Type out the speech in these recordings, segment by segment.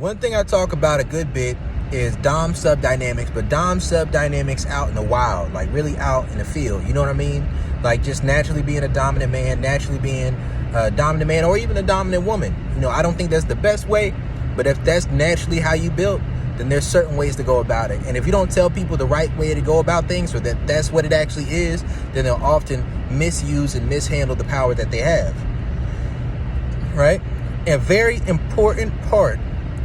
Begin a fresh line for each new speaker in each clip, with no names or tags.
One thing I talk about a good bit is Dom sub dynamics, but Dom sub dynamics out in the wild, like really out in the field. You know what I mean? Like just naturally being a dominant man, naturally being a dominant man, or even a dominant woman. You know, I don't think that's the best way, but if that's naturally how you built, then there's certain ways to go about it. And if you don't tell people the right way to go about things, or that that's what it actually is, then they'll often misuse and mishandle the power that they have. Right? A very important part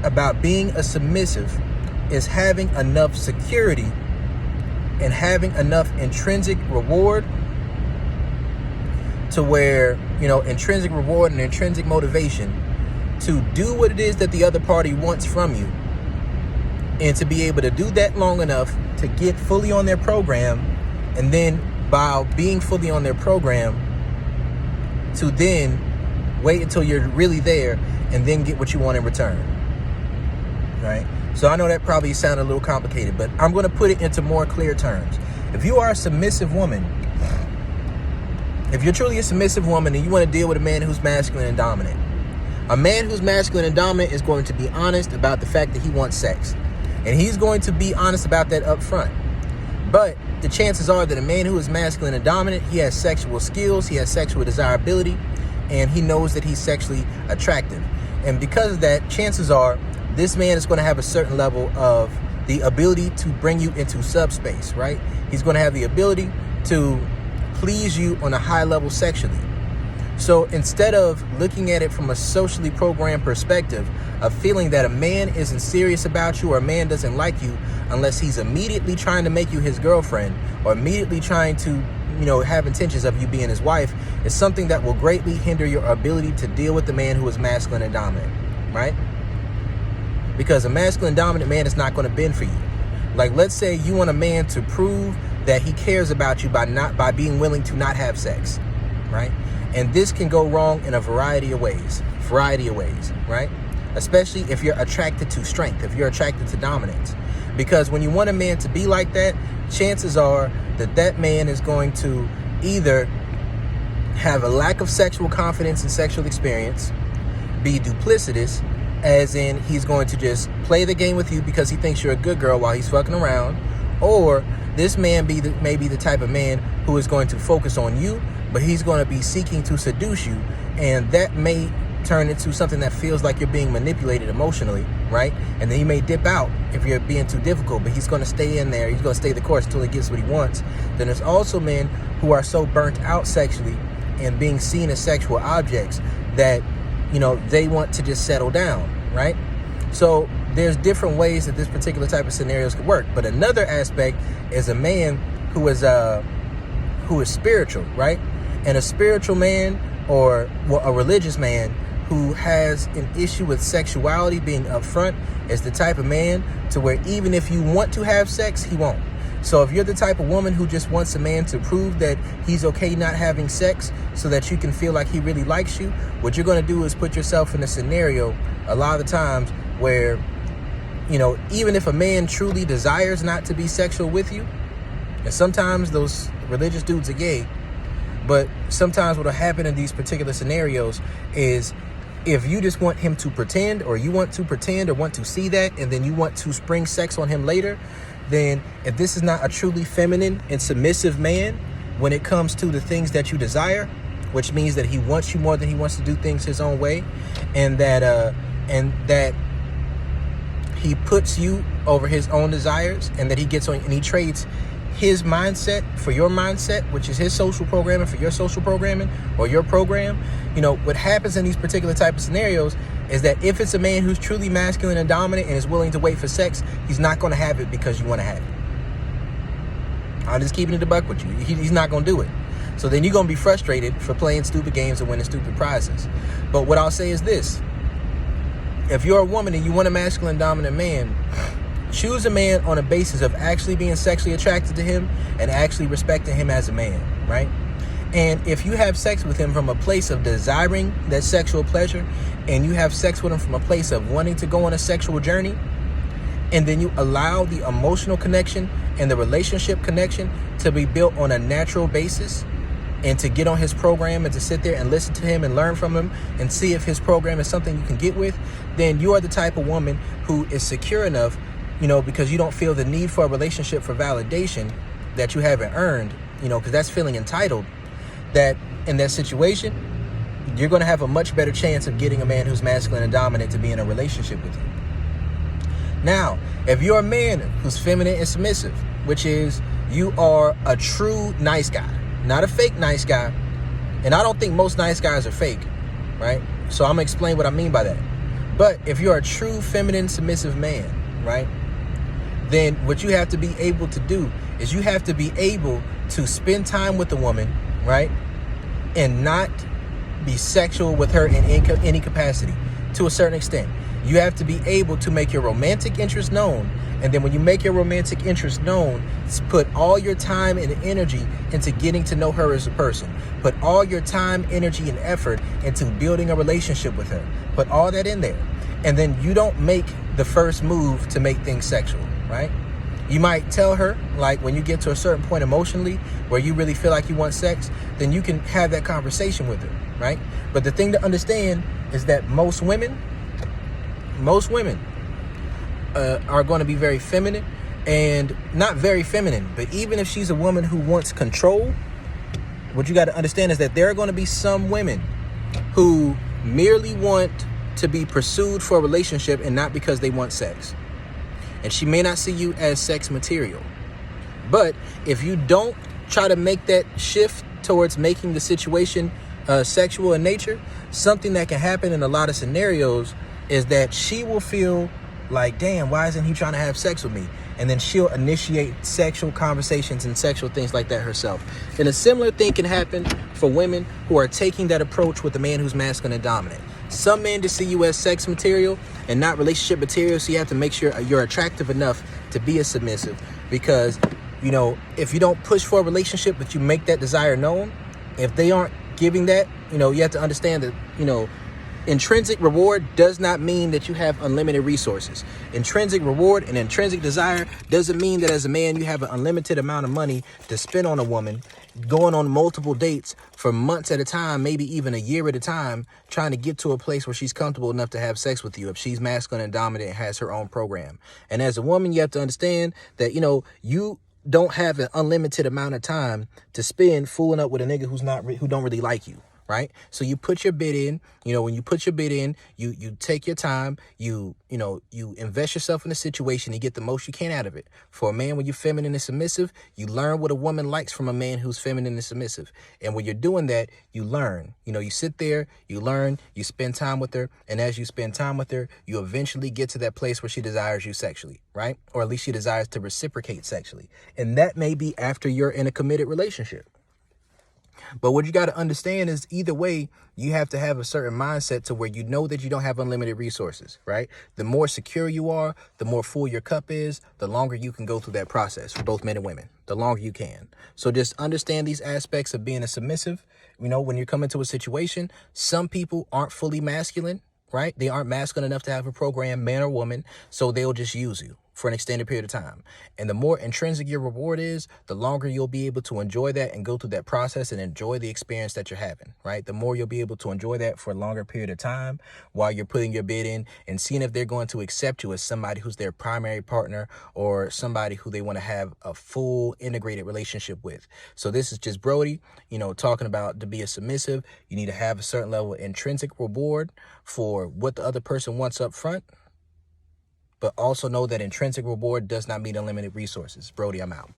about being a submissive is having enough security and having enough intrinsic reward to where, you know, intrinsic reward and intrinsic motivation to do what it is that the other party wants from you, and to be able to do that long enough to get fully on their program, and then by being fully on their program to then wait until you're really there and then get what you want in return. Right? So I know that probably sounded a little complicated, but I'm going to put it into more clear terms. If you are a submissive woman, if you're truly a submissive woman and you want to deal with a man who's masculine and dominant, a man who's masculine and dominant is going to be honest about the fact that he wants sex. And he's going to be honest about that up front. But the chances are that a man who is masculine and dominant, he has sexual skills, he has sexual desirability, and he knows that he's sexually attractive. And because of that, chances are this man is going to have a certain level of the ability to bring you into subspace, right? He's going to have the ability to please you on a high level sexually. So instead of looking at it from a socially programmed perspective of feeling that a man isn't serious about you or a man doesn't like you unless he's immediately trying to make you his girlfriend or immediately trying to, you know, have intentions of you being his wife, is something that will greatly hinder your ability to deal with the man who is masculine and dominant, right? Because a masculine dominant man is not going to bend for you. Like, let's say you want a man to prove that he cares about you by being willing to not have sex, right? And this can go wrong in a variety of ways, right? Especially if you're attracted to strength, if you're attracted to dominance. Because when you want a man to be like that, chances are that that man is going to either have a lack of sexual confidence and sexual experience, be duplicitous, as in he's going to just play the game with you because he thinks you're a good girl while he's fucking around, or this man may be the type of man who is going to focus on you, but he's going to be seeking to seduce you, and that may turn into something that feels like you're being manipulated emotionally, right? And then he may dip out if you're being too difficult, but he's going to stay in there. He's going to stay the course until he gets what he wants. Then there's also men who are so burnt out sexually and being seen as sexual objects that, you know, they want to just settle down, right? So there's different ways that this particular type of scenarios could work. But another aspect is a man who is spiritual, right? And a spiritual man, or a religious man who has an issue with sexuality being upfront, is the type of man to where even if you want to have sex, he won't. So if you're the type of woman who just wants a man to prove that he's okay not having sex so that you can feel like he really likes you, what you're going to do is put yourself in a scenario a lot of the times where, you know, even if a man truly desires not to be sexual with you, and sometimes those religious dudes are gay, but sometimes what will happen in these particular scenarios is if you just want him to pretend, or you want to pretend or want to see that, and then you want to spring sex on him later, then if this is not a truly feminine and submissive man when it comes to the things that you desire, which means that he wants you more than he wants to do things his own way, and that he puts you over his own desires, and that he gets on and he trades his mindset for your mindset, which is his social programming for your social programming, or your program. You know, what happens in these particular type of scenarios is that if it's a man who's truly masculine and dominant and is willing to wait for sex, he's not going to have it because you want to have it. I'm just keeping it a buck with you. He's not going to do it. So then you're going to be frustrated for playing stupid games and winning stupid prizes. But what I'll say is this: if you're a woman and you want a masculine dominant man, choose a man on a basis of actually being sexually attracted to him and actually respecting him as a man, right? And if you have sex with him from a place of desiring that sexual pleasure, and you have sex with him from a place of wanting to go on a sexual journey, and then you allow the emotional connection and the relationship connection to be built on a natural basis, and to get on his program and to sit there and listen to him and learn from him and see if his program is something you can get with, then you are the type of woman who is secure enough, because you don't feel the need for a relationship for validation that you haven't earned, because that's feeling entitled, that in that situation, you're going to have a much better chance of getting a man who's masculine and dominant to be in a relationship with you. Now, if you're a man who's feminine and submissive, which is you are a true nice guy, not a fake nice guy, and I don't think most nice guys are fake, right? So I'm going to explain what I mean by that. But if you're a true feminine submissive man, right, then what you have to be able to do is you have to be able to spend time with the woman, right, and not be sexual with her in any capacity to a certain extent. You have to be able to make your romantic interest known. And then when you make your romantic interest known, put all your time and energy into getting to know her as a person. Put all your time, energy, and effort into building a relationship with her. Put all that in there. And then you don't make the first move to make things sexual, right? You might tell her, like, when you get to a certain point emotionally where you really feel like you want sex, then you can have that conversation with her, right? But the thing to understand is that most women are going to be very feminine, and not very feminine, but even if she's a woman who wants control, what you got to understand is that there are going to be some women who merely want to be pursued for a relationship and not because they want sex. And she may not see you as sex material. But if you don't try to make that shift towards making the situation sexual in nature, something that can happen in a lot of scenarios is that she will feel like, damn, why isn't he trying to have sex with me? And then she'll initiate sexual conversations and sexual things like that herself. And a similar thing can happen for women who are taking that approach with a man who's masculine and dominant. Some men just see you as sex material and not relationship material, so you have to make sure you're attractive enough to be a submissive. Because, if you don't push for a relationship but you make that desire known, if they aren't giving that, you have to understand that, intrinsic reward does not mean that you have unlimited resources. Intrinsic reward and intrinsic desire doesn't mean that as a man you have an unlimited amount of money to spend on a woman, going on multiple dates for months at a time, maybe even a year at a time, trying to get to a place where she's comfortable enough to have sex with you if she's masculine and dominant and has her own program. And as a woman, you have to understand that, you don't have an unlimited amount of time to spend fooling up with a nigga who don't really like you. Right? So you put your bid in, when you put your bid in, you take your time, you invest yourself in a situation and get the most you can out of it. For a man, when you're feminine and submissive, you learn what a woman likes from a man who's feminine and submissive. And when you're doing that, you learn, you sit there, you learn, you spend time with her. And as you spend time with her, you eventually get to that place where she desires you sexually, right? Or at least she desires to reciprocate sexually. And that may be after you're in a committed relationship. But what you got to understand is either way, you have to have a certain mindset to where you know that you don't have unlimited resources, right? The more secure you are, the more full your cup is, the longer you can go through that process for both men and women, the longer you can. So just understand these aspects of being a submissive. When you come into a situation, some people aren't fully masculine, right? They aren't masculine enough to have a program, man or woman, so they'll just use you for an extended period of time. And the more intrinsic your reward is, the longer you'll be able to enjoy that and go through that process and enjoy the experience that you're having, right? The more you'll be able to enjoy that for a longer period of time while you're putting your bid in and seeing if they're going to accept you as somebody who's their primary partner or somebody who they want to have a full integrated relationship with. So this is just Brody, talking about to be a submissive, you need to have a certain level of intrinsic reward for what the other person wants up front. But also know that intrinsic reward does not mean unlimited resources. Brody, I'm out.